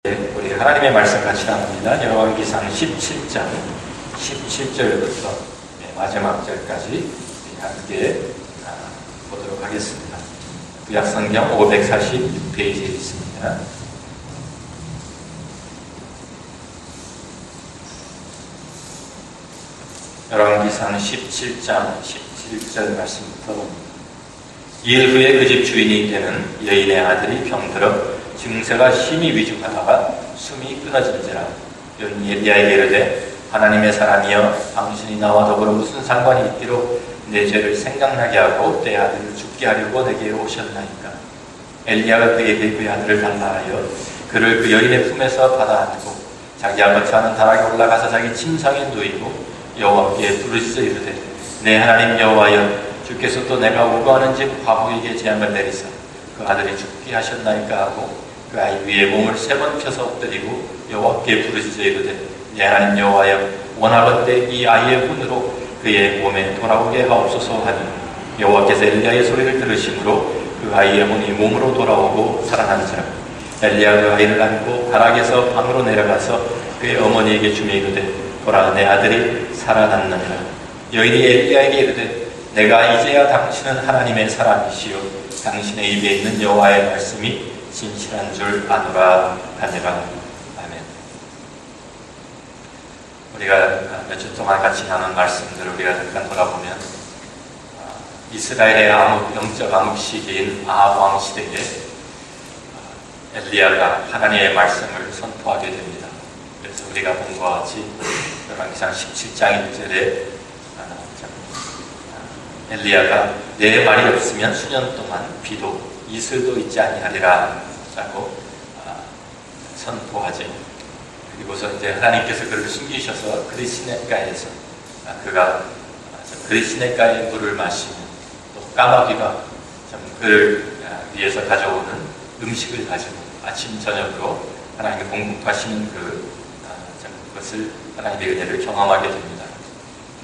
우리 하나님의 말씀 같이 나눕니다. 열왕기상 17장 17절부터 마지막 절까지 함께 보도록 하겠습니다. 구약성경 546페이지에 있습니다. 열왕기상 17장 17절 말씀부터 봅니다. 이일 후에 그 집 주인이 되는 여인의 아들이 병들어 증세가 심히 위중하다가 숨이 끊어진지라. 여인이 엘리야에게 이르되 하나님의 사람이여 당신이 나와 더불어 무슨 상관이 있기로 내 죄를 생각나게 하고 내 아들을 죽게 하려고 내게 오셨나이까. 엘리야가 그에게 그의 아들을 달라 하여 그를 그 여인의 품에서 받아 안고 자기 아버지와는 다락에 올라가서 자기 침상에 누이고 여호와께 부르짖어 이르되 내 하나님 여호와여 주께서 또 내가 우거하는 집 과부에게 재앙을 내리사 그 아들이 죽게 하셨나이까 하고 그 아이 위에 몸을 3번 펴서 엎드리고 여호와께 부르짖어 이르되 내 하나님 여호와여 원하건대 이 아이의 혼으로 그의 몸에 돌아오게 하옵소서 하니 여호와께서 엘리야의 소리를 들으심으로 그 아이의 혼이 몸으로 돌아오고 살아난지라. 엘리야가 그 아이를 안고 다락에서 방으로 내려가서 그의 어머니에게 주며 이르되 보라 내 아들이 살아났느니라. 여인이 엘리야에게 이르되 내가 이제야 당신은 하나님의 사람이시요 당신의 입에 있는 여호와의 말씀이 진실한 줄 아노라 하니라. 아멘. 우리가 몇 주 동안 같이 나눈 말씀들을 우리가 잠깐 돌아보면 이스라엘의 영적 암흑 시기인 아합 왕 시대에 엘리야가 하나님의 말씀을 선포하게 됩니다. 그래서 우리가 본 것과 같이 열왕기상 17장 1절에 엘리야가 내 말이 없으면 수년 동안 비도 이슬도 있지 아니하리라 라고 선포하지. 그리고서 이제 하나님께서 그를 숨기셔서 그리시네가에서 그가 그리시네가의 물을 마시면 또 까마귀가 그를 위해서 가져오는 음식을 가지고 아침 저녁으로 하나님이 공급하시는 그것을 하나님의 은혜를 경험하게 됩니다.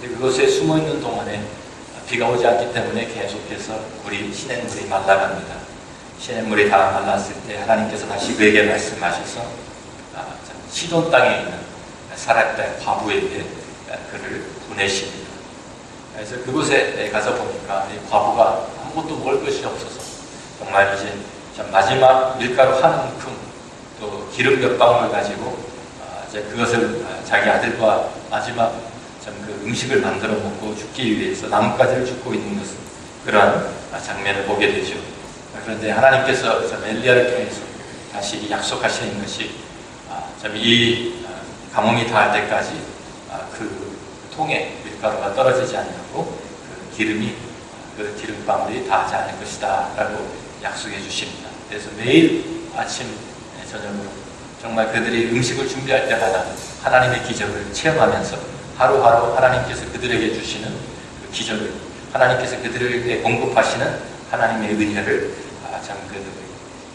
근데 그것에 숨어있는 동안에 비가 오지 않기 때문에 계속해서 시냇물이 말라갑니다. 시냇물이 다 말랐을 때 하나님께서 다시 그에게 말씀하셔서 시돈 땅에 있는 사렙의 과부에게 그를 보내십니다. 그래서 그곳에 가서 보니까 이 과부가 아무것도 먹을 것이 없어서 정말 이제 마지막 밀가루 한 움큼 또 기름 몇 방울 가지고 이제 그것을 자기 아들과 마지막 그 음식을 만들어 먹고 죽기 위해서 나뭇가지를 줍고 있는 것은 그러한 장면을 보게 되죠. 그런데 하나님께서 엘리야를 통해서 다시 약속하시는 것이 이 가뭄이 다할 때까지 그 통에 밀가루가 떨어지지 아니하고 그 기름방울이 닿지 않을 것이다 라고 약속해 주십니다. 그래서 매일 아침 저녁으로 정말 그들이 음식을 준비할 때마다 하나님의 기적을 체험하면서 하루하루 하나님께서 그들에게 주시는 그 기적을 하나님께서 그들에게 공급하시는 하나님의 은혜를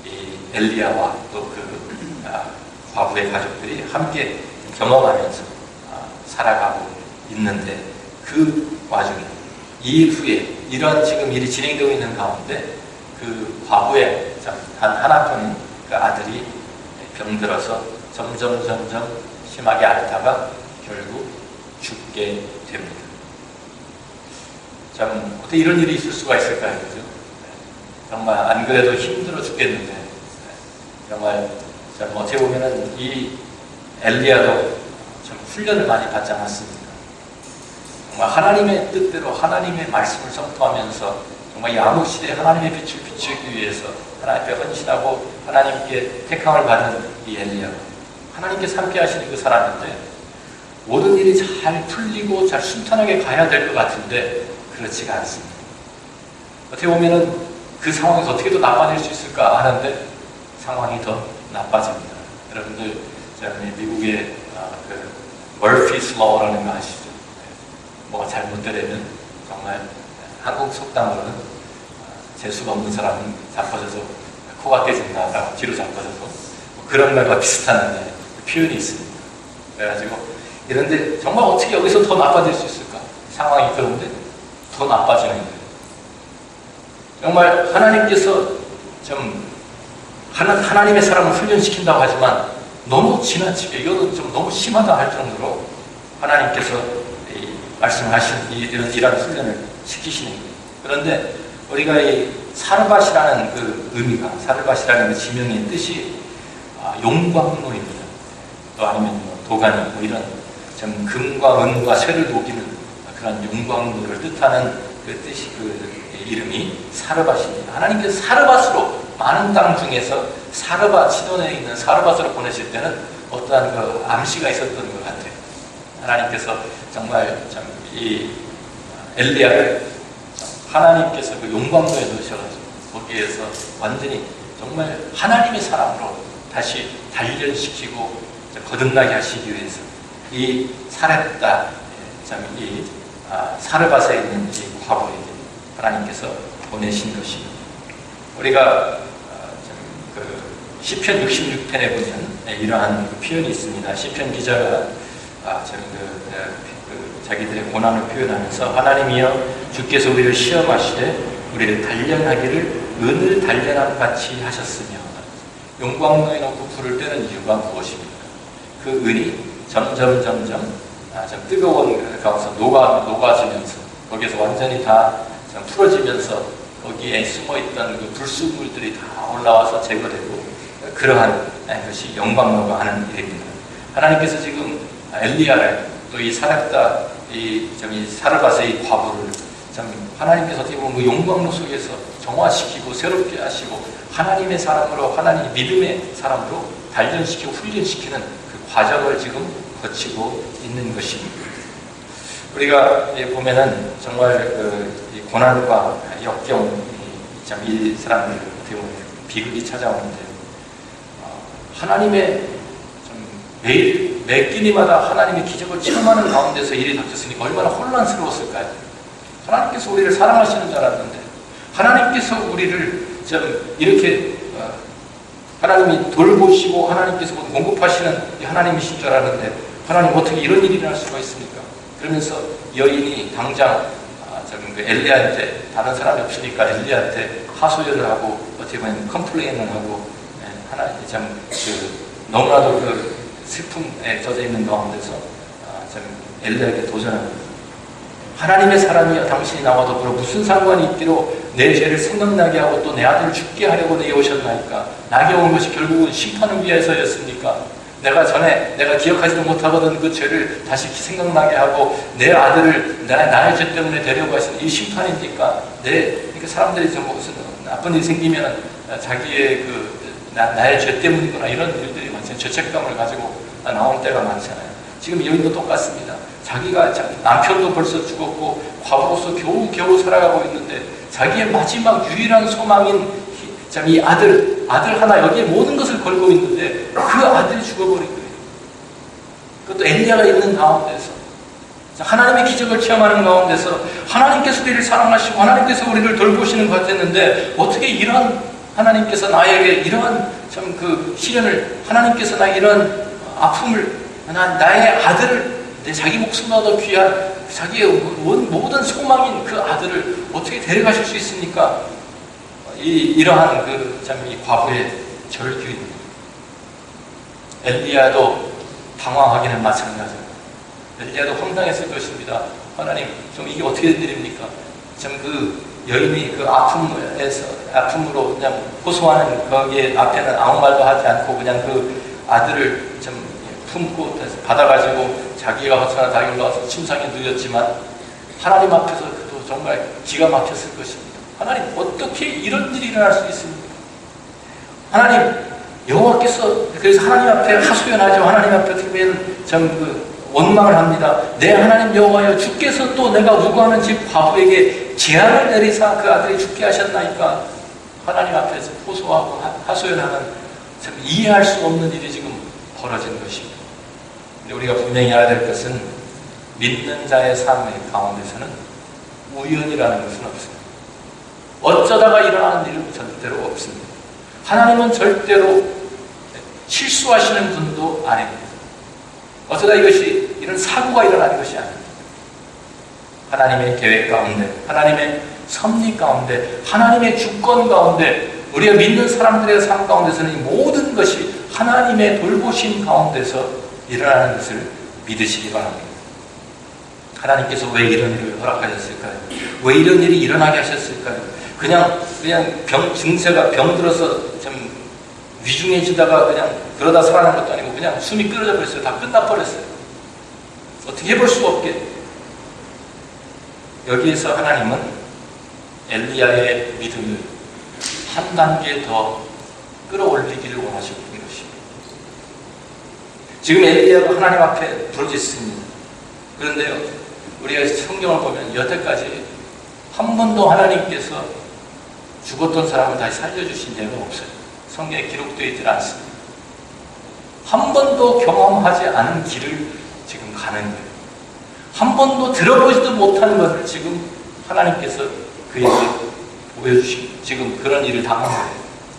이 엘리야와 또 과부의 가족들이 함께 경험하면서 살아가고 있는데 그 와중에 이 후에 이런 지금 일이 진행되고 있는 가운데 그 과부의 하나뿐인 그 아들이 병들어서 점점 심하게 앓다가 결국 죽게 됩니다. 어떻게 이런 일이 있을 수가 있을까요? 그죠? 정말 안 그래도 힘들어 죽겠는데 정말 어떻게 보면은 이 엘리야도 참 훈련을 많이 받지 않았습니다. 정말 하나님의 뜻대로 하나님의 말씀을 선포하면서 정말 이 암흑 시대에 하나님의 빛을 비추기 위해서 하나님 앞에 헌신하고 하나님께 택함을 받은 이 엘리야, 하나님께서 함께 하시는 그 사람인데 모든 일이 잘 풀리고 잘 순탄하게 가야 될 것 같은데 그렇지가 않습니다. 어떻게 보면은 그 상황에서 어떻게 더 나빠질 수 있을까 하는데 상황이 더 나빠집니다. 여러분들 미국의 그 머피's law라는 거 아시죠? 뭐가 잘못되려면 정말 한국 속담으로는 재수가 없는 사람은 자빠져서 코가 깨진다라고 뒤로 자빠져서 그런 말과 비슷한 표현이 있습니다. 그래가지고 이런데 정말 어떻게 여기서 더 나빠질 수 있을까? 상황이 그런데 더 나빠지는 거예요. 정말 하나님께서 하나님의 사람을 훈련시킨다고 하지만 너무 지나치게 이거는 좀 너무 심하다 할 정도로 하나님께서 말씀하신 이런 훈련을 시키시는 거예요. 그런데 우리가 이 사르밧이라는 그 의미가, 사르밧이라는 그 지명의 뜻이 용광로입니다. 또 아니면 뭐 도가니 뭐 이런 좀 금과 은과 쇠를 녹이는 그런 용광로를 뜻하는 그 뜻이, 그 이름이 사르밧입니다. 하나님께서 사르밧으로 많은 땅 중에서 사르밧, 시돈에 있는 사르밧으로 보내실 때는 어떠한 그 암시가 있었던 것 같아요. 하나님께서 정말 참 이 엘리야를 하나님께서 그 용광로에 넣으셔가지고 거기에서 완전히 정말 하나님의 사람으로 다시 단련시키고 거듭나게 하시기 위해서 이 사렙다, 참 이 사르밧에 있는 이 과부에게 하나님께서 보내신 것입니다. 우리가 그 시편 66편에 보면 이러한 그 표현이 있습니다. 시편 기자가 자기들의 고난을 표현하면서 하나님이여 주께서 우리를 시험하시되 우리를 단련하기를 은을 단련함 같이 하셨으며, 용광로에 넣고 불을 떼는 이유가 무엇입니까? 그 은이 점점 좀 뜨거운 가운데서 녹아지면서 거기에서 완전히 다 풀어지면서 거기에 숨어있던 그 불순물들이 다 올라와서 제거되고, 그러한 것이 용광로가 하는 일입니다. 하나님께서 지금 엘리야를 또 이 사렙다, 이 사르밧의 이 과부를 하나님께서 어떻게 보면 그 용광로 속에서 정화시키고 새롭게 하시고 하나님의 사람으로, 하나님 믿음의 사람으로 단련시키고 훈련시키는 그 과정을 지금 거치고 있는 것입니다. 우리가 보면은 정말 그 고난과 역경, 이 사람들 어떻게 보면 비극이 찾아오는데, 하나님의 매일 매 끼니마다 하나님의 기적을 체험하는 가운데서 일이 닥쳤으니까 얼마나 혼란스러웠을까요? 하나님께서 우리를 사랑하시는 줄 알았는데, 하나님께서 우리를 이렇게 하나님이 돌보시고 하나님께서 공급하시는 하나님이신 줄 알았는데, 하나님 어떻게 이런 일이 일어날 수가 있습니까? 그러면서 여인이 당장 그 엘리야한테, 다른 사람이 없으니까 엘리야한테 하소연을 하고 어떻게 보면 컴플레인을 하고, 하나님 너무나도 그 슬픔에 젖어 있는 가운데서 엘리야에게 도전합니다. 하나님의 사람이여 당신이 나와 더불어 무슨 상관이 있기로 내 죄를 생각나게 하고 또 내 아들을 죽게 하려고 내게 오셨나이까? 나에게 온 것이 결국은 심판을 위해서였습니까? 내가 전에 내가 기억하지도 못하거든 그 죄를 다시 생각나게 하고 내 아들을 나의 죄 때문에 데려가신 이 심판입니까? 그러니까 사람들이 무슨 나쁜 일이 생기면 자기의 나의 죄 때문이구나 이런 일들이 많잖아요. 죄책감을 가지고 나올 때가 많잖아요. 지금 여인도 똑같습니다. 자기가 남편도 벌써 죽었고 과부로서 겨우 살아가고 있는데 자기의 마지막 유일한 소망인 이 아들 하나, 여기에 모든 것을 걸고 있는데 그 아들이 죽어버린 거예요. 그것도 엘리야가 있는 가운데서, 하나님의 기적을 체험하는 가운데서 하나님께서 우리를 사랑하시고 하나님께서 우리를 돌보시는 것 같았는데, 어떻게 이런 하나님께서 나에게 이러한 그 시련을, 하나님께서 나에게 이런 아픔을, 나의 아들을, 자기 목숨보다 더 귀한 자기의 모든 소망인 그 아들을 어떻게 데려가실 수 있습니까? 이러한 이 과부의 절규입니다. 엘리야도 당황하기는 마찬가지입니다. 엘리야도 황당했을 것입니다. 하나님, 이게 어떻게 된 일입니까? 그 여인이 그 아픔으로 그냥 호소하는 거기에 앞에는 아무 말도 하지 않고 그냥 그 아들을 품고 받아가지고 자기가 허천한 다리 올라와서 침상에 누웠지만 하나님 앞에서 그도 정말 기가 막혔을 것입니다. 하나님, 어떻게 이런 일이 일어날 수 있습니까? 하나님, 여호와께서 그래서 하나님 앞에 하소연하죠. 하나님 앞에 어떻게 원망을 합니다. 내 하나님 여호와여, 주께서 또 내가 우고하는 집 과부에게 재앙을 내리사 그 아들이 죽게 하셨나이까? 하나님 앞에서 호소하고 하소연하는 참 이해할 수 없는 일이 지금 벌어진 것입니다. 우리가 분명히 알아야 될 것은 믿는 자의 삶의 가운데서는 우연이라는 것은 없습니다. 어쩌다가 일어나는 일은 절대로 없습니다. 하나님은 절대로 실수하시는 분도 아닙니다. 어쩌다 이런 사고가 일어나는 것이 아닙니다. 하나님의 계획 가운데, 하나님의 섭리 가운데, 하나님의 주권 가운데, 우리가 믿는 사람들의 삶 가운데서는 이 모든 것이 하나님의 돌보심 가운데서 일어나는 것을 믿으시기 바랍니다. 하나님께서 왜 이런 일을 허락하셨을까요? 왜 이런 일이 일어나게 하셨을까요? 그냥 증세가 병들어서 좀 위중해지다가 그냥 그러다 살아난 것도 아니고 그냥 숨이 끊어져 버렸어요. 다 끝나버렸어요. 어떻게 해볼 수가 없게. 여기에서 하나님은 엘리야의 믿음을 한 단계 더 끌어올리기를 원하셨던 것입니다. 지금 엘리야가 하나님 앞에 부르짖습니다. 그런데요, 우리가 성경을 보면 여태까지 한 번도 하나님께서 죽었던 사람을 다시 살려주신 예가 없어요. 성경에 기록되어 있지 않습니다. 한 번도 경험하지 않은 길을 지금 가는 거예요. 한 번도 들어보지도 못한 것을 지금 하나님께서 그에게 보여주신 지금 그런 일을 당한 거예요.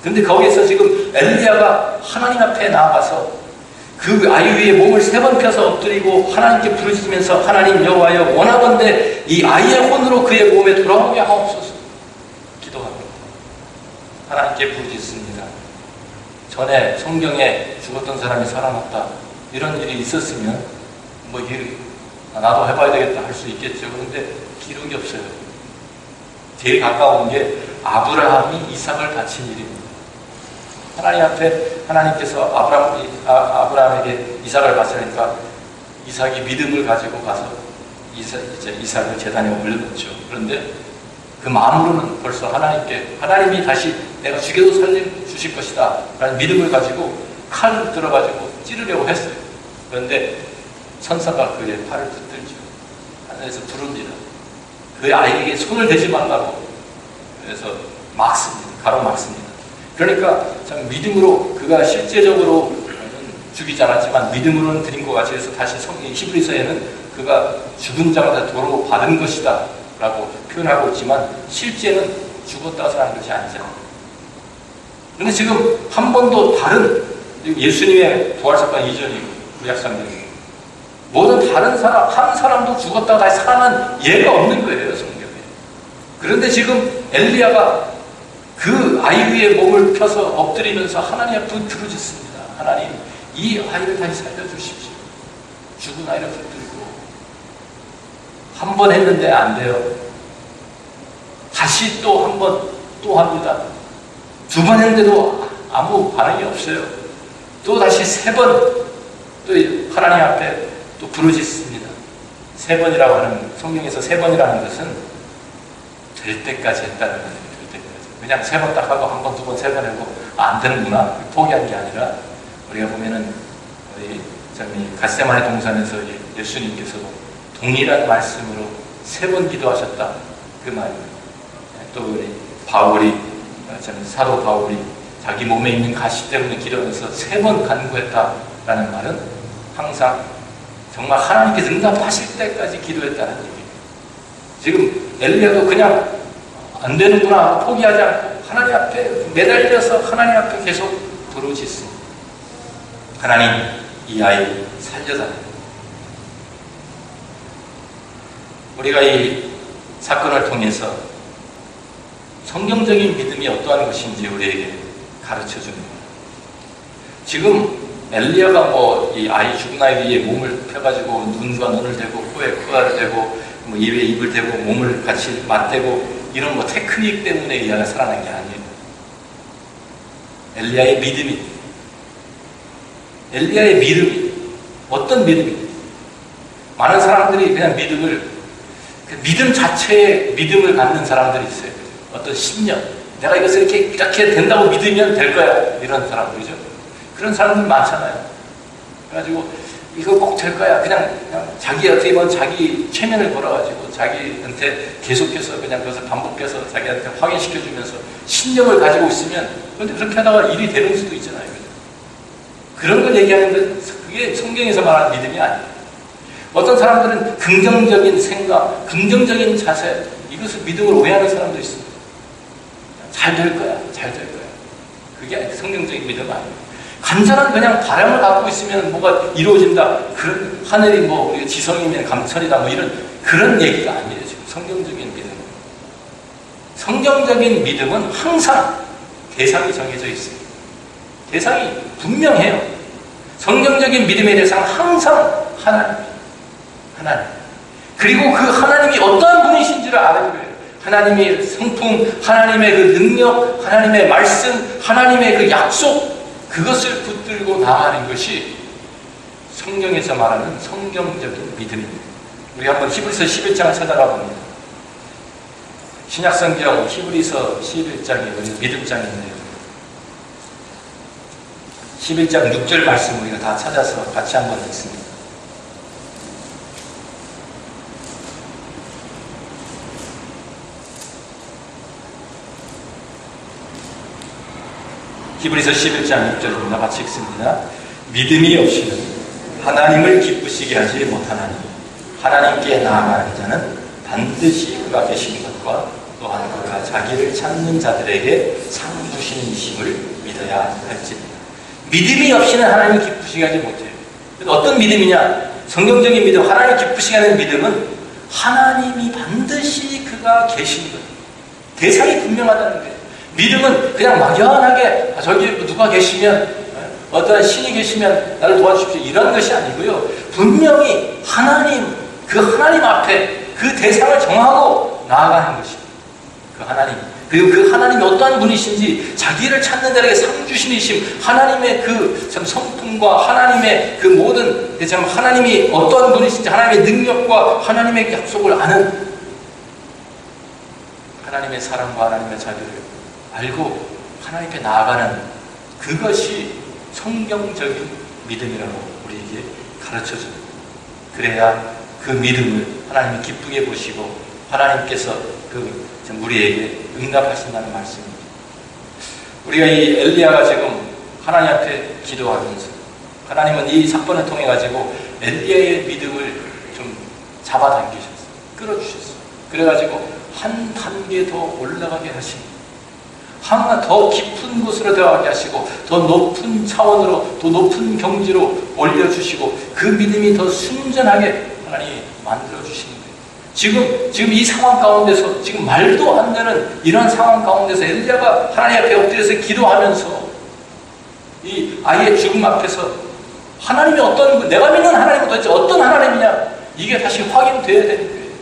근데 거기에서 지금 엘리야가 하나님 앞에 나아가서 그 아이 위에 몸을 3번 펴서 엎드리고 하나님께 부르짖으면서 하나님 여호와여 원하건대 이 아이의 혼으로 그의 몸에 돌아오게 하옵소서 기도합니다. 하나님께 부르짖습니다. 전에 성경에 죽었던 사람이 살아났다 이런 일이 있었으면 뭐 나도 해봐야 되겠다 할 수 있겠죠. 그런데 기록이 없어요. 제일 가까운 게 아브라함이 이삭을 바친 일입니다. 하나님 앞에 하나님께서 아브라함에게 이삭을 바치니까 이삭이 믿음을 가지고 가서 이삭을 제단에 올려놓죠. 그런데 그 마음으로는 벌써 하나님이 다시 내가 죽여도 살려주실 것이다 라는 믿음을 가지고 칼을 들어가지고 찌르려고 했어요. 그런데 천사가 그의 팔을 붙들죠. 하늘에서 부릅니다. 그 아이에게 손을 대지 말라고. 그래서 가로막습니다. 그러니까 참 믿음으로 그가 실제적으로 죽이지 않았지만 믿음으로는 드린 것 같이 해서 다시 히브리서에는 그가 죽은 자마다 도로 받은 것이다 라고 표현하고 있지만 실제는 죽었다고 사는 것이 아니잖아요. 그런데 지금 한 번도 다른 예수님의 부활사건 이전이고 구약상대이고 모든 다른 한 사람도 죽었다가 다시 살아난 예가 없는 거예요, 성경에. 그런데 지금 엘리야가 그 아이 위에 몸을 펴서 엎드리면서 하나님 앞에 부르짖습니다. 하나님, 이 아이를 다시 살려주십시오. 죽은 아이를 붙들고 한 번 했는데 안 돼요. 다시 또 한 번 또 합니다. 2번 했는데도 아무 반응이 없어요. 또 다시 3번 또 하나님 앞에 또 부르짖습니다. 3번이라고 하는, 성경에서 3번이라는 것은 될 때까지 했다는 거예요. 될 때까지. 그냥 3번 딱 하고 1번, 2번, 3번 하고 안 되는구나 포기한 게 아니라 우리가 보면은 우리 갓세마네 동산에서 예수님께서 동일한 말씀으로 3번 기도하셨다 그 말입니다. 또 우리 사도 바울이 자기 몸에 있는 가시 때문에 기도하면서 3번 간구했다라는 말은 항상 정말 하나님께서 응답하실 때까지 기도했다는 얘기예요. 지금 엘리야도 그냥 안 되는구나 포기하지 않고 하나님 앞에 매달려서 하나님 앞에 계속 부르짖습니다. 하나님, 이 아이 살려달라. 우리가 이 사건을 통해서 성경적인 믿음이 어떠한 것인지 우리에게 가르쳐 주는 거예요. 지금 엘리야가 이 죽은 아이 위에 몸을 펴가지고 눈과 눈을 대고 코에 코를 대고 입에 입을 대고 몸을 같이 맞대고 이런 테크닉 때문에 이 아이가 살아난 게 아니에요. 엘리야의 믿음이 어떤 믿음이? 많은 사람들이 그냥 믿음 자체에 믿음을 갖는 사람들이 있어요. 어떤 신념, 내가 이것을 이렇게 된다고 믿으면 될 거야 이런 사람들이죠. 그런 사람들 많잖아요. 그래가지고 이거 꼭 될 거야. 그냥 자기 어떻게 보면 자기 최면을 걸어가지고 자기한테 계속해서 그냥 그것을 반복해서 자기한테 확인시켜주면서 신념을 가지고 있으면 그런데 그렇게 하다가 일이 되는 수도 있잖아요. 그런 걸 얘기하는데 그게 성경에서 말하는 믿음이 아니에요. 어떤 사람들은 긍정적인 생각, 긍정적인 자세 이것을 믿음을 오해하는 사람도 있습니다. 잘 될 거야. 그게 성경적인 믿음 아니에요. 간절한 그냥 바람을 갖고 있으면 뭐가 이루어진다. 그런 하늘이 우리가 지성이면 감철이다. 이런 그런 얘기가 아니에요. 지금 성경적인 믿음. 성경적인 믿음은 항상 대상이 정해져 있어요. 대상이 분명해요. 성경적인 믿음의 대상은 항상 하나님이에요. 하나님. 그리고 그 하나님이 어떠한 분이신지를 아는 거예요. 하나님의 성품, 하나님의 그 능력, 하나님의 말씀, 하나님의 그 약속, 그것을 붙들고 나아가는 것이 성경에서 말하는 성경적인 믿음입니다. 우리 한번 히브리서 11장을 찾아가 봅니다. 신약성경 히브리서 11장에 믿음장인데요. 11장 6절 말씀 우리가 다 찾아서 같이 한번 읽습니다. 히브리서 11장 6절입니다. 같이 읽습니다. 믿음이 없이는 하나님을 기쁘시게 하지 못하나니 하나님께 나아가는 자는 반드시 그가 계신 것과 또한 그가 자기를 찾는 자들에게 상 주시는 이심을 믿어야 할지니라. 믿음이 없이는 하나님을 기쁘시게 하지 못해요. 어떤 믿음이냐? 성경적인 믿음, 하나님 기쁘시게 하는 믿음은 하나님이 반드시 그가 계신 것, 대상이 분명하다는 거예요. 믿음은 그냥 막연하게 저기 누가 계시면, 어떠한 신이 계시면 나를 도와주십시오, 이런 것이 아니고요. 분명히 하나님, 그 하나님 앞에 그 대상을 정하고 나아가는 것입니다. 그 하나님, 그리고 그 하나님이 어떠한 분이신지 자기를 찾는 자에게 상 주시니심, 하나님의 그 참 성품과 하나님의 그 모든 참 하나님이 어떠한 분이신지 하나님의 능력과 하나님의 약속을 아는, 하나님의 사랑과 하나님의 자비를 알고 하나님 앞에 나아가는 그것이 성경적인 믿음이라고 우리에게 가르쳐줍니다. 그래야 그 믿음을 하나님이 기쁘게 보시고 하나님께서 그 우리에게 응답하신다는 말씀입니다. 우리가 이 엘리야가 지금 하나님 앞에 기도하면서 하나님은 이 사건을 통해 가지고 엘리야의 믿음을 좀 잡아당기셨어요. 끌어주셨어요. 그래가지고 한 단계 더 올라가게 하십니다. 하나 더 깊은 곳으로 들어가게 하시고 더 높은 차원으로, 더 높은 경지로 올려주시고 그 믿음이 더 순전하게 하나님이 만들어주시는 거예요. 지금 이 상황 가운데서 지금 말도 안 되는 이런 상황 가운데서 엘리야가 하나님 앞에 엎드려서 기도하면서 이 아이의 죽음 앞에서 하나님이 어떤, 내가 믿는 하나님은 도대체 어떤 하나님이냐, 이게 다시 확인되어야 되는 거예요.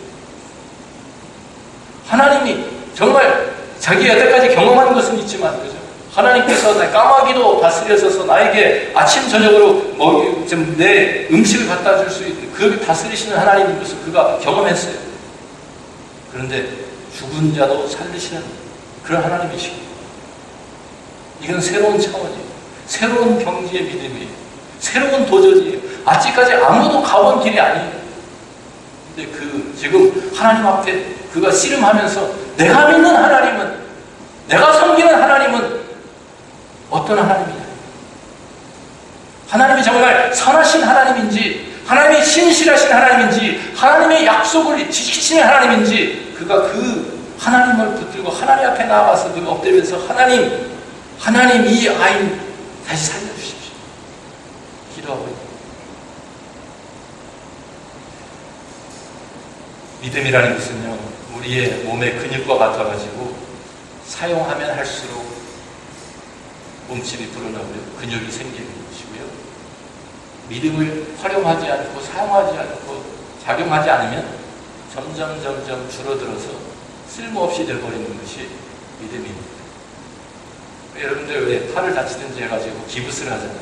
하나님이 정말 자기가 여태까지 경험한 것은 있지만, 그죠? 하나님께서 까마귀도 다스려서서 나에게 아침 저녁으로 내 음식을 갖다 줄 수 있는 그 다스리시는 하나님인 것을 그가 경험했어요. 그런데 죽은 자도 살리시는 그런 하나님이시고, 이건 새로운 차원이에요. 새로운 경지의 믿음이에요. 새로운 도전이에요. 아직까지 아무도 가본 길이 아니에요. 근데 지금 하나님 앞에 그가 씨름하면서 내가 믿는 하나님은, 내가 섬기는 하나님은 어떤 하나님이냐? 하나님이 정말 선하신 하나님인지, 하나님이 신실하신 하나님인지, 하나님의 약속을 지키시는 하나님인지, 그가 그 하나님을 붙들고 하나님 앞에 나와서 그가 엎드리면서 하나님 이 아이 다시 살려주십시오, 기도하고 있습니다. 믿음이라는 것은요, 우리의 몸의 근육과 같아가지고 사용하면 할수록 몸집이 불어나고요, 근육이 생기는 것이고요. 믿음을 활용하지 않고 사용하지 않고 작용하지 않으면 점점 줄어들어서 쓸모없이 되어버리는 것이 믿음입니다. 여러분들 왜 팔을 다치든지 해가지고 기부스를 하잖아요.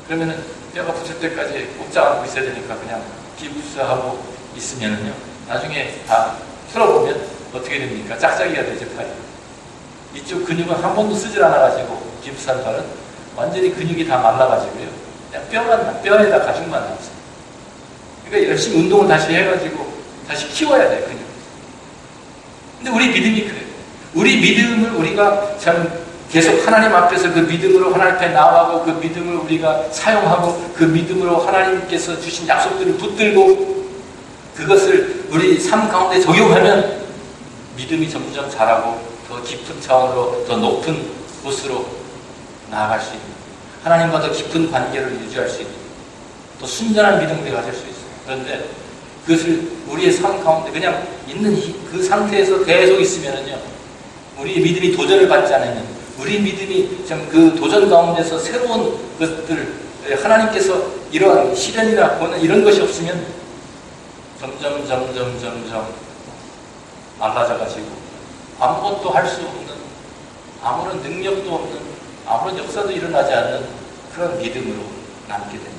그러면은 뼈가 붙을 때까지 꼼짝 않고 있어야 되니까 그냥 기부스하고 있으면은요, 나중에 다 풀어보면 어떻게 됩니까? 짝짝이가 되죠, 팔이. 이쪽 근육은 한 번도 쓰질 않아가지고 기부스한 팔은 완전히 근육이 다 말라가지고요, 그냥 뼈에다 가죽만 남았어요. 그러니까 열심히 운동을 다시 해가지고 다시 키워야 돼요, 근육. 근데 우리 믿음이 그래요. 우리 믿음을 우리가 참 계속 하나님 앞에서 그 믿음으로 하나님 앞에 나아가고, 그 믿음을 우리가 사용하고, 그 믿음으로 하나님께서 주신 약속들을 붙들고 그것을 우리 삶 가운데 적용하면 믿음이 점점 자라고 더 깊은 차원으로, 더 높은 곳으로 나아갈 수 있는, 하나님과 더 깊은 관계를 유지할 수 있는, 더 순전한 믿음을 가질 수 있어요. 그런데 그것을 우리의 삶 가운데 그냥 있는 그 상태에서 계속 있으면은요, 우리의 믿음이 도전을 받지 않으면 우리 믿음이 참 그 도전 가운데서 새로운 것들, 하나님께서 이러한 시련이나 고난 이런 것이 없으면 점점 망가져가지고 아무것도 할 수 없는, 아무런 능력도 없는, 아무런 역사도 일어나지 않는 그런 믿음으로 남게 됩니다.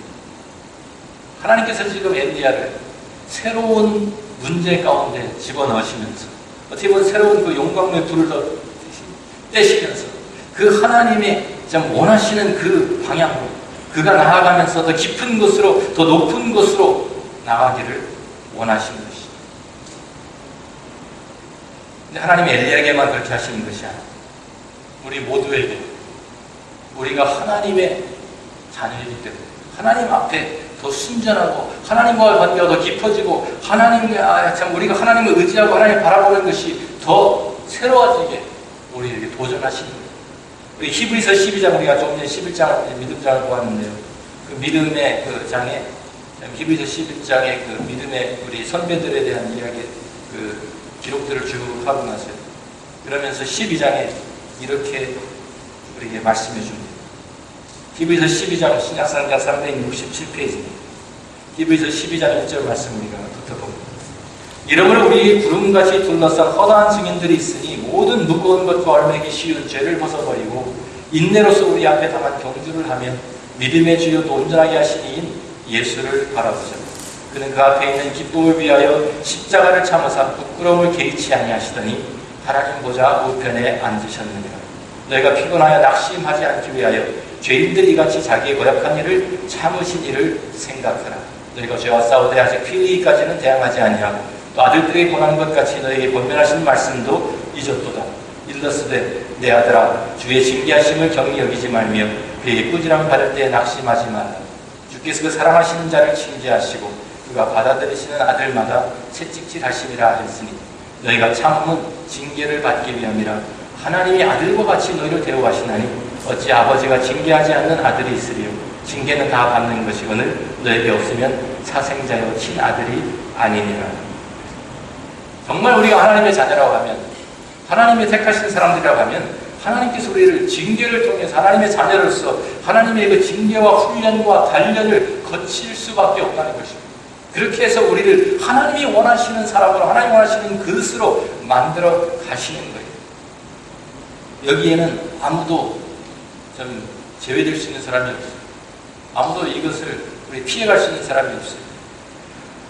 하나님께서 지금 엘리야를 새로운 문제 가운데 집어넣으시면서 어떻게 보면 새로운 그 용광로의 불을 더 떼시면서 그 하나님의 참 원하시는 그 방향으로 그가 나아가면서 더 깊은 곳으로, 더 높은 곳으로 나가기를 원하시는 것이죠. 근데 하나님이 엘리야에게만 그렇게 하시는 것이 아니라 우리 모두에게, 우리가 하나님의 자녀이기 때문에 하나님 앞에 더 순전하고 하나님과의 관계가 더 깊어지고 우리가 하나님을 의지하고 하나님을 바라보는 것이 더 새로워지게 우리에게 도전하시는 거예요. 우리 히브리서 12장, 우리가 조금 전에 11장 믿음장을 보았는데요. 그 믿음의 그 장에, 히브리서 11장의 그 믿음의 우리 선배들에 대한 이야기, 그 기록들을 쭉 하고 나서요. 그러면서 12장에 이렇게 우리에게 말씀해 줍니다. 히브리서 12장 신약성경 367페이지입니다. 히브리서 12장 1절 말씀 우리가 붙어봅니다. 이러므로 우리 구름같이 둘러싼 허다한 증인들이 있으니 모든 무거운 것과 얼매기 쉬운 죄를 벗어버리고 인내로서 우리 앞에 당한 경주를 하며 믿음의 주요 또 온전하게 하신 이인 예수를 바라보자. 그는 그 앞에 있는 기쁨을 위하여 십자가를 참으사 부끄러움을 개의치 아니하시더니 하나님 보좌 우편에 앉으셨느니라. 너희가 피곤하여 낙심하지 않기 위하여 죄인들이 이같이 자기의 고약한 일을 참으신 이를 생각하라. 너희가 죄와 싸우되 아직 피 흘리기까지는 대항하지 아니하고 또 아들들에게 권한 것 같이 너희에게 권면하신 말씀도 잊었도다. 일렀으되 내 아들아 주의 징계하심을 경히 여기지 말며 그의 꾸지람을 받을 때에 낙심하지 마라. 주께서 그 사랑하시는 자를 징계하시고 그가 받아들이시는 아들마다 채찍질하심이라 하였으니 너희가 참음은 징계를 받기 위함이라. 하나님이 아들과 같이 너희를 대우하시나니 어찌 아버지가 징계하지 않는 아들이 있으리요. 징계는 다 받는 것이거늘 너에게 없으면 사생자여 친아들이 아니니라. 정말 우리가 하나님의 자녀라고 하면, 하나님의 택하신 사람들이라고 하면 하나님께서 우리를 징계를 통해서 하나님의 자녀로서 하나님의 그 징계와 훈련과 단련을 거칠 수밖에 없다는 것입니다. 그렇게 해서 우리를 하나님이 원하시는 사람으로, 하나님이 원하시는 그릇으로 만들어 가시는 거예요. 여기에는 아무도 좀 제외될 수 있는 사람이 없어요. 아무도 이것을 우리 피해갈 수 있는 사람이 없어요.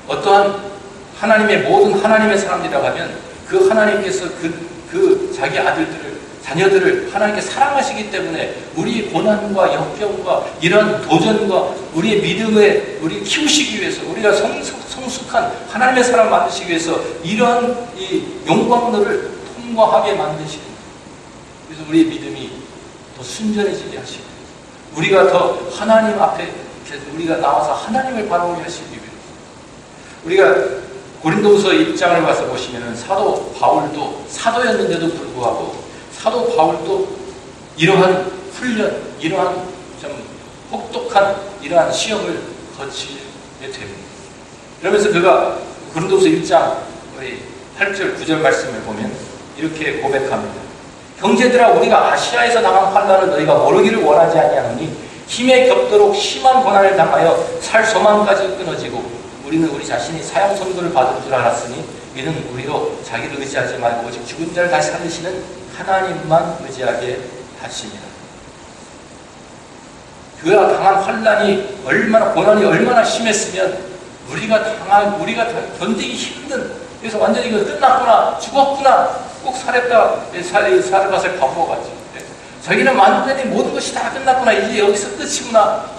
어떠한 하나님의 모든 하나님의 사람들이라고 하면 그 하나님께서 그 자기 아들들을, 자녀들을 하나님께 사랑하시기 때문에 우리의 고난과 역경과 이런 도전과 우리의 믿음에 우리 키우시기 위해서, 우리가 성숙한 하나님의 사람 만드시기 위해서 이러한 이 용광로를 통과하게 만드시는 거예요. 그래서 우리의 믿음이 더 순전해지게 하시고 우리가 더 하나님 앞에 우리가 나와서 하나님을 바라보게 하시기 위해서 우리가 고린도후서 1장을 가서 보시면은 사도 바울도 사도였는데도 불구하고 사도 바울도 이러한 훈련, 이러한 좀 혹독한 이러한 시험을 거치게 됩니다. 그러면서 그가 고린도후서 1장 8절 9절 말씀을 보면 이렇게 고백합니다. 형제들아 우리가 아시아에서 당한 환난을 너희가 모르기를 원하지 아니하노니 힘에 겹도록 심한 고난을 당하여 살 소망까지 끊어지고 우리는 우리 자신이 사형 선고를 받을 줄 알았으니 이는 우리로 자기를 의지하지 말고 오직 죽은 자를 다시 살리시는 하나님만 의지하게 하십니다. 그가 당한 환난이 얼마나, 고난이 얼마나 심했으면 우리가 견디기 힘든, 그래서 완전히 이거 끝났구나, 죽었구나, 꼭 살았다, 살아가서 바보같이. 자기는 완전히 모든 것이 다 끝났구나, 이제 여기서 끝이구나,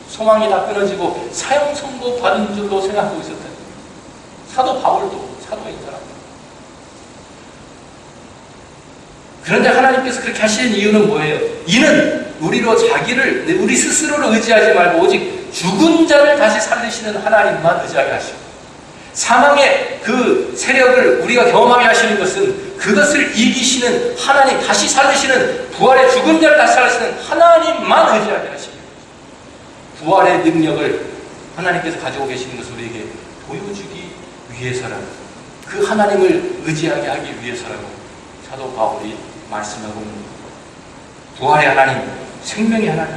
소망이 다 끊어지고 사형 선고 받은 줄로 생각하고 있었던 사도 바울도 사도인 사람. 그런데 하나님께서 그렇게 하시는 이유는 뭐예요? 이는 우리로 자기를, 우리 스스로를 의지하지 말고 오직 죽은 자를 다시 살리시는 하나님만 의지하게 하시고 사망의 그 세력을 우리가 경험하게 하시는 것은 그것을 이기시는 하나님, 다시 살리시는 부활의 죽은 자를 다시 살리시는 하나님만 의지하게 하십니다. 부활의 능력을 하나님께서 가지고 계시는 것을 우리에게 보여주기 위해서라고, 그 하나님을 의지하게 하기 위해서라고 사도 바울이 말씀하고 있는 겁니다. 부활의 하나님, 생명의 하나님.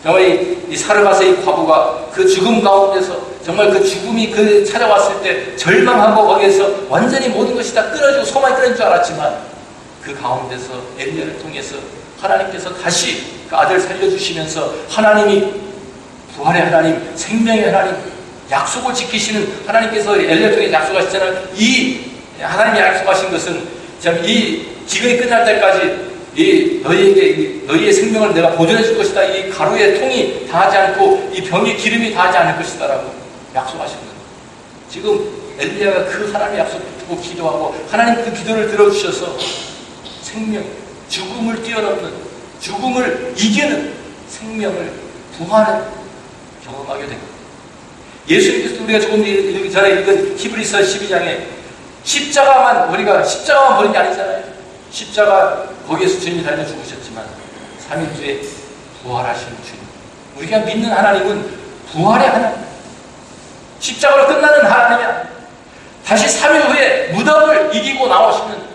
정말 이 사르가서 이 과부가 그 죽음 가운데서 정말 그 죽음이 그 찾아왔을 때 절망하고 거기에서 완전히 모든 것이 다 끊어지고 소망이 끊어진 줄 알았지만 그 가운데서 엘리야를 통해서 하나님께서 다시 그 아들 살려주시면서 하나님이 부활의 하나님, 생명의 하나님, 약속을 지키시는 하나님께서 엘리야를 통해 약속하셨잖아요. 이 하나님이 약속하신 것은 참 이 기근이 끝날 때까지 너희의 생명을 내가 보존해 줄 것이다. 이 가루의 통이 다하지 않고 이 병의 기름이 다하지 않을 것이다 라고 약속하신 거예요. 지금 엘리야가 그 하나님의 약속을 듣고 기도하고 하나님 그 기도를 들어주셔서 생명, 죽음을 뛰어넘는, 죽음을 이기는 생명을, 부활을 경험하게 된 거예요. 예수님께서 우리가 조금 전에 읽은 히브리서 12장에 십자가만 버린 게 아니잖아요. 십자가 거기에서 주님이 달려 죽으셨지만 3일 뒤에 부활하신 주님. 우리가 믿는 하나님은 부활의 하나님, 십자가로 끝나는 하나님이 아니에요. 다시 3일 후에 무덤을 이기고 나오시는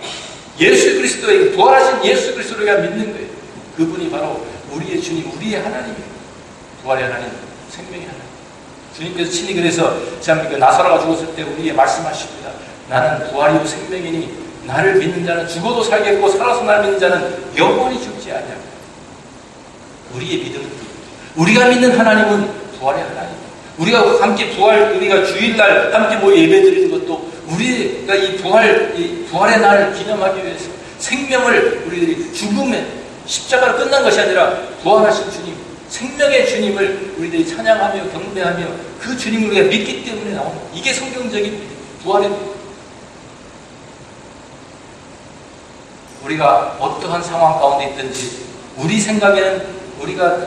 예수 그리스도의 부활하신 예수 그리스도를 우리가 믿는 거예요. 그분이 바로 우리의 주님, 우리의 하나님이에요. 부활의 하나님, 생명의 하나님. 주님께서 친히 그래서 참 나사로가 죽었을 때 우리에게 말씀하십니다. 나는 부활이요 생명이니 나를 믿는 자는 죽어도 살겠고 살아서 나를 믿는 자는 영원히 죽지 아니하리라. 우리의 믿음은 우리가 믿는 하나님은 부활의 하나님. 우리가 함께 우리가 주일날 함께 모여 예배드리는 것도 우리가 이 부활의 날 기념하기 위해서 생명을 우리들이 죽음의 십자가로 끝난 것이 아니라 부활하신 주님, 생명의 주님을 우리들이 찬양하며 경배하며 그 주님을 우리가 믿기 때문에 나오는 이게 성경적인 부활의 우리가 어떠한 상황 가운데 있든지 우리 생각에는 우리가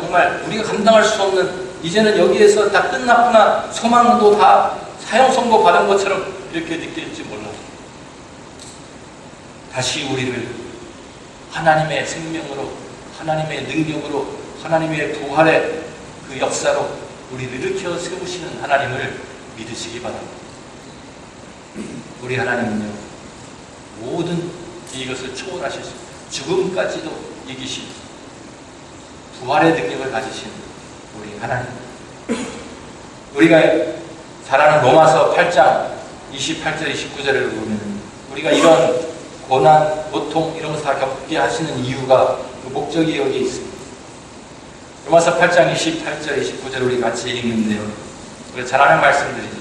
감당할 수 없는 이제는 여기에서 다 끝났구나 소망도 다 사형 선고 받은 것처럼 이렇게 느낄지 몰라요. 다시 우리를 하나님의 생명으로 하나님의 능력으로 하나님의 부활의 그 역사로 우리를 일으켜 세우시는 하나님을 믿으시기 바랍니다. 우리 하나님은요 모든 이것을 초월하실 수 죽음까지도 이기신 부활의 능력을 가지신 우리 하나님. 우리가 잘 아는 로마서 8장 28절 29절을 보면 우리가 이런 고난, 고통 이런 것을 다 겪게 하시는 이유가 그 목적이 여기 있습니다. 로마서 8장 28절 29절 우리 같이 읽는데요. 우리가 잘 아는 말씀들이죠.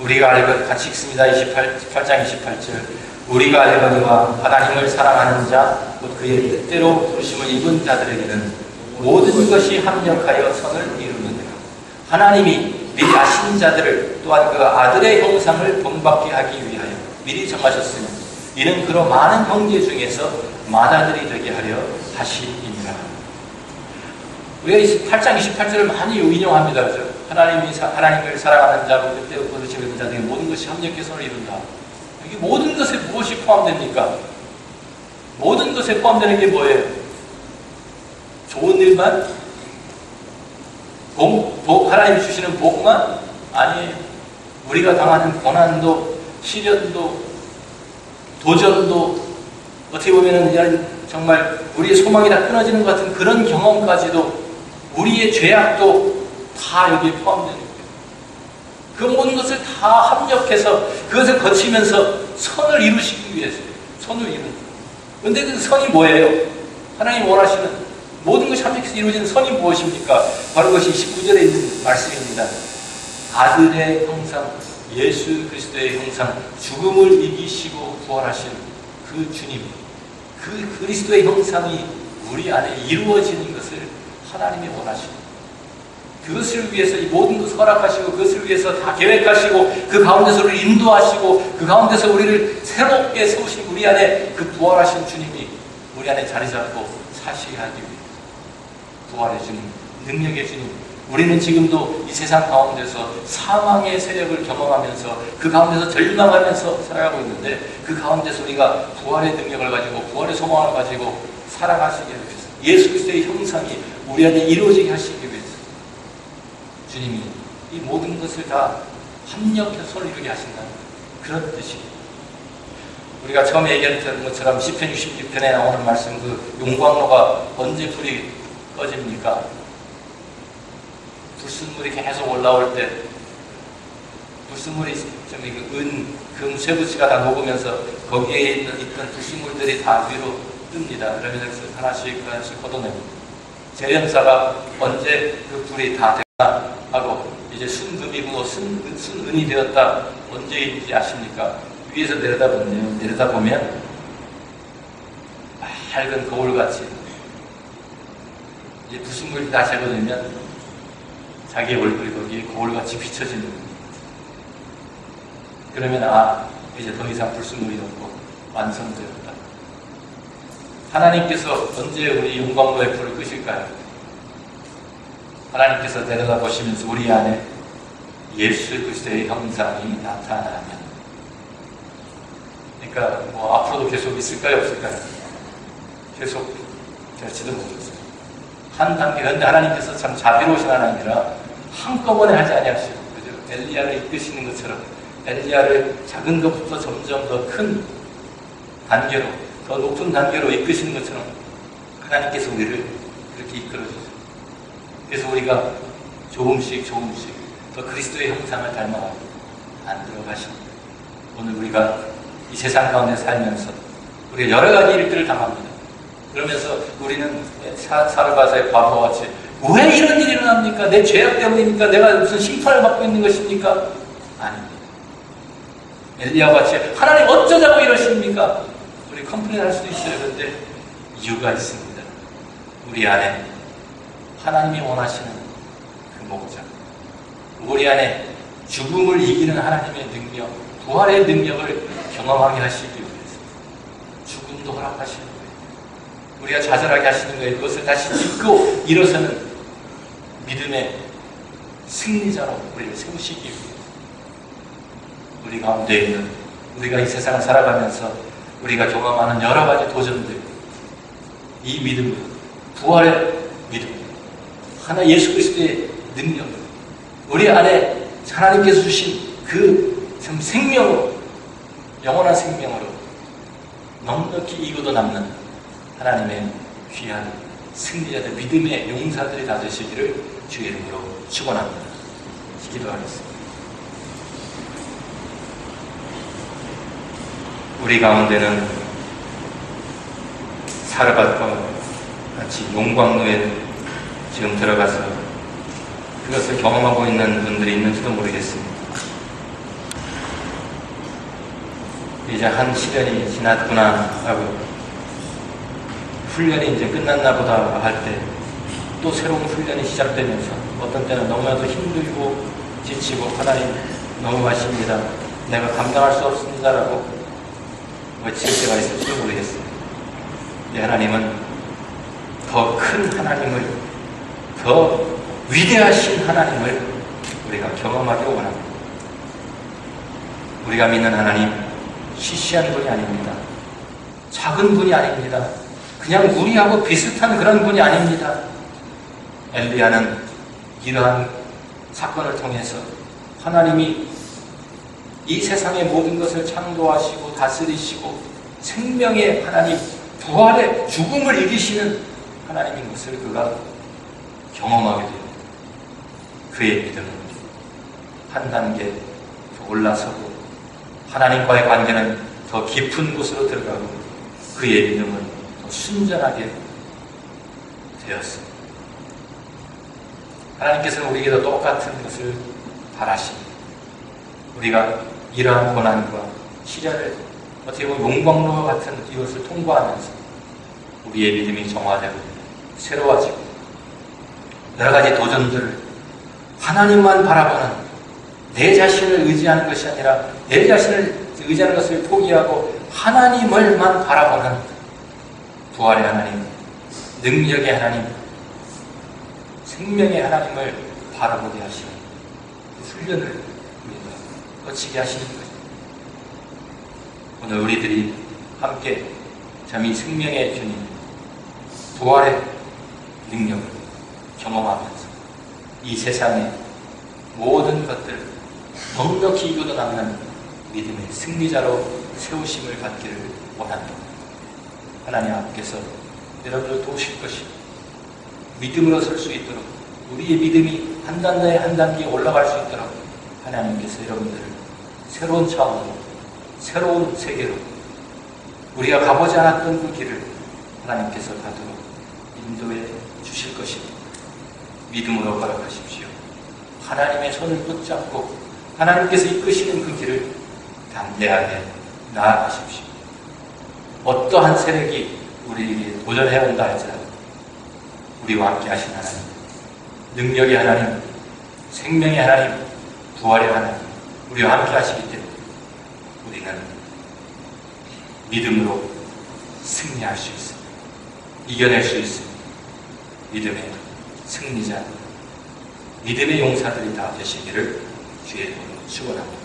우리가 알거니 같이 읽습니다. 8장 28절 우리가 알거니와 하나님을 사랑하는 자 곧 그의 뜻대로 부르심을 입은 자들에게는 모든 것이 합력하여 선을 이루느니라. 하나님이 미리 아신 자들을 또한 그 아들의 형상을 본받게 하기 위하여 미리 정하셨으니 이는 그로 많은 형제 중에서 맏아들이 되게 하려 하심이니라. 우리가 8장 28절을 많이 인용합니다. 그죠? 하나님을 사랑하는 자, 그때 부르시는 자들에게 모든 것이 합력해 선을 이룬다. 여기 모든 것에 무엇이 포함됩니까? 모든 것에 포함되는 게 뭐예요? 좋은 일만? 하나님이 주시는 복만? 아니에요. 우리가 당하는 고난도, 시련도, 도전도, 어떻게 보면 정말 우리의 소망이 다 끊어지는 것 같은 그런 경험까지도 우리의 죄악도 다 여기에 포함되는 거예요. 그 모든 것을 다 합력해서 그것을 거치면서 선을 이루시기 위해서 선을 이루는 거예요. 그런데 그 선이 뭐예요? 하나님 원하시는 모든 것이 합력해서 이루어지는 선이 무엇입니까? 바로 그것이 19절에 있는 말씀입니다. 아들의 형상, 예수 그리스도의 형상, 죽음을 이기시고 부활하신 그 주님, 그 그리스도의 형상이 우리 안에 이루어지는 것을 하나님이 원하시고 그것을 위해서 이 모든 것을 허락하시고 그것을 위해서 다 계획하시고 그 가운데서 우리를 인도하시고 그 가운데서 우리를 새롭게 세우신 우리 안에 그 부활하신 주님이 우리 안에 자리 잡고 사시게 하기 위해 부활의 주님, 능력의 주님. 우리는 지금도 이 세상 가운데서 사망의 세력을 경험하면서 그 가운데서 절망하면서 살아가고 있는데 그 가운데서 우리가 부활의 능력을 가지고 부활의 소망을 가지고 살아가시기 위해서 예수 그리스도의 형상이 우리 안에 이루어지게 하시기 위해서 주님이 이 모든 것을 다 합력해서 손을 이루게 하신다는 그런 뜻이에요. 우리가 처음에 얘기했던 것처럼 시편 66편에 나오는 말씀, 그 용광로가 언제 불이 꺼집니까? 불순물이 계속 올라올 때, 불순물이 금, 쇠붙이가 다 녹으면서 거기에 있던 불순물들이 다 위로 뜹니다. 그러면서 하나씩 걷어내고, 재련사가 언제 그 불이 다 됐나 하고 이제 순금이고 순은이 되었다 언제인지 아십니까? 위에서 내려다보면 밝은 거울같이 이제 불순물이 다 제거되면 자기 얼굴이 거기에 거울같이 비춰지는 겁니다. 그러면 이제 더 이상 불순물이 없고 완성되었다. 하나님께서 언제 우리 용광로의 불을 끄실까요? 하나님께서 내려다보시면서 우리 안에 예수 그리스도의 형상이 나타나면, 그러니까 앞으로도 계속 있을까요, 없을까요? 계속 될지도 모르겠어요. 한 단계. 그런데 하나님께서 참 자비로우신 하나님이라 한꺼번에 하지 아니하시고, 그죠? 엘리야를 이끄시는 것처럼 엘리야를 작은 것부터 점점 더 큰 단계로, 더 높은 단계로 이끄시는 것처럼 하나님께서 우리를 그렇게 이끌어주세요. 그래서 우리가 조금씩 더 그리스도의 형상을 닮아가고 만들어 가십니다. 오늘 우리가 이 세상 가운데 살면서 우리가 여러 가지 일들을 당합니다. 그러면서 우리는 사르바사의 바보와 같이 왜 이런 일이 일어납니까? 내 죄악 때문입니까? 내가 무슨 심판을 받고 있는 것입니까? 아닙니다. 엘리야와 같이 하나님 어쩌자고 이러십니까? 우리 컴플레인 할 수도 있어요. 그런데 이유가 있습니다. 우리 안에 하나님이 원하시는 그 목적, 우리 안에 죽음을 이기는 하나님의 능력, 부활의 능력을 경험하게 하시기 위해서 죽음도 허락하시는 거예요. 우리가 좌절하게 하시는 거예요. 그것을 다시 딛고 일어서는 믿음의 승리자로 우리를 세우시기 위해서 우리 가운데 있는, 우리가 이 세상을 살아가면서 우리가 경험하는 여러 가지 도전들, 이 믿음, 부활의 믿음, 하나 예수 그리스도의 능력, 우리 안에 하나님께서 주신 그 참 생명으로, 영원한 생명으로 넉넉히 이고도 남는 하나님의 귀한 승리자들, 믿음의 용사들이 다 되시기를 주의 이름으로 축원합니다. 기도하겠습니다. 우리 가운데는 사르밧과 같이 용광로에 지금 들어가서 그것을 경험하고 있는 분들이 있는지도 모르겠습니다. 이제 한 시련이 지났구나 하고 훈련이 이제 끝났나 보다 할 때 또 새로운 훈련이 시작되면서 어떤 때는 너무나도 힘들고 지치고 하나님 너무하십니다, 내가 감당할 수 없습니다라고 외칠 때가 있을지 모르겠습니다. 네, 하나님은 더 큰 하나님을, 더 위대하신 하나님을 우리가 경험하기 원합니다. 우리가 믿는 하나님 시시한 분이 아닙니다. 작은 분이 아닙니다. 그냥 우리하고 비슷한 그런 분이 아닙니다. 엘리야는 이러한 사건을 통해서 하나님이 이 세상의 모든 것을 창조하시고 다스리시고 생명의 하나님, 부활의 죽음을 이기시는 하나님인 것을 그가 경험하게 됩니다. 그의 믿음은 한 단계 더 올라서고 하나님과의 관계는 더 깊은 곳으로 들어가고 그의 믿음은 더 순전하게 되었습니다. 하나님께서는 우리에게도 똑같은 것을 바라십니다. 우리가 이러한 고난과 시련을 어떻게 보면 용광로와 같은 이것을 통과하면서 우리의 믿음이 정화되고 새로워지고 여러 가지 도전들을 하나님만 바라보는, 내 자신을 의지하는 것이 아니라 내 자신을 의지하는 것을 포기하고 하나님을만 바라보는 부활의 하나님, 능력의 하나님, 생명의 하나님을 바라보게 하시는 그 훈련을 우리가 거치게 하시는 거예요. 오늘 우리들이 함께 참 이 생명의 주님, 부활의 능력을 경험하면서 이 세상의 모든 것들을 넉넉히 이루어 남는 믿음의 승리자로 세우심을 받기를 원합니다. 하나님 앞에서 여러분을 도우실 것이 믿음으로 설 수 있도록, 우리의 믿음이 한 단계 한 단계 올라갈 수 있도록 하나님께서 여러분들을 새로운 차원으로, 새로운 세계로, 우리가 가보지 않았던 그 길을 하나님께서 가도록 인도해 주실 것입니다. 믿음으로 걸어가십시오. 하나님의 손을 붙잡고 하나님께서 이끄시는 그 길을 담대하게 나아가십시오. 어떠한 세력이 우리에게 도전해온다 할지라도 우리와 함께 하신 하나님, 능력의 하나님, 생명의 하나님, 부활의 하나님, 우리와 함께 하시기 때문에 우리는 믿음으로 승리할 수 있습니다. 이겨낼 수 있습니다. 믿음의 승리자, 믿음의 용사들이 다 되시기를 주의 이름으로 축원합니다.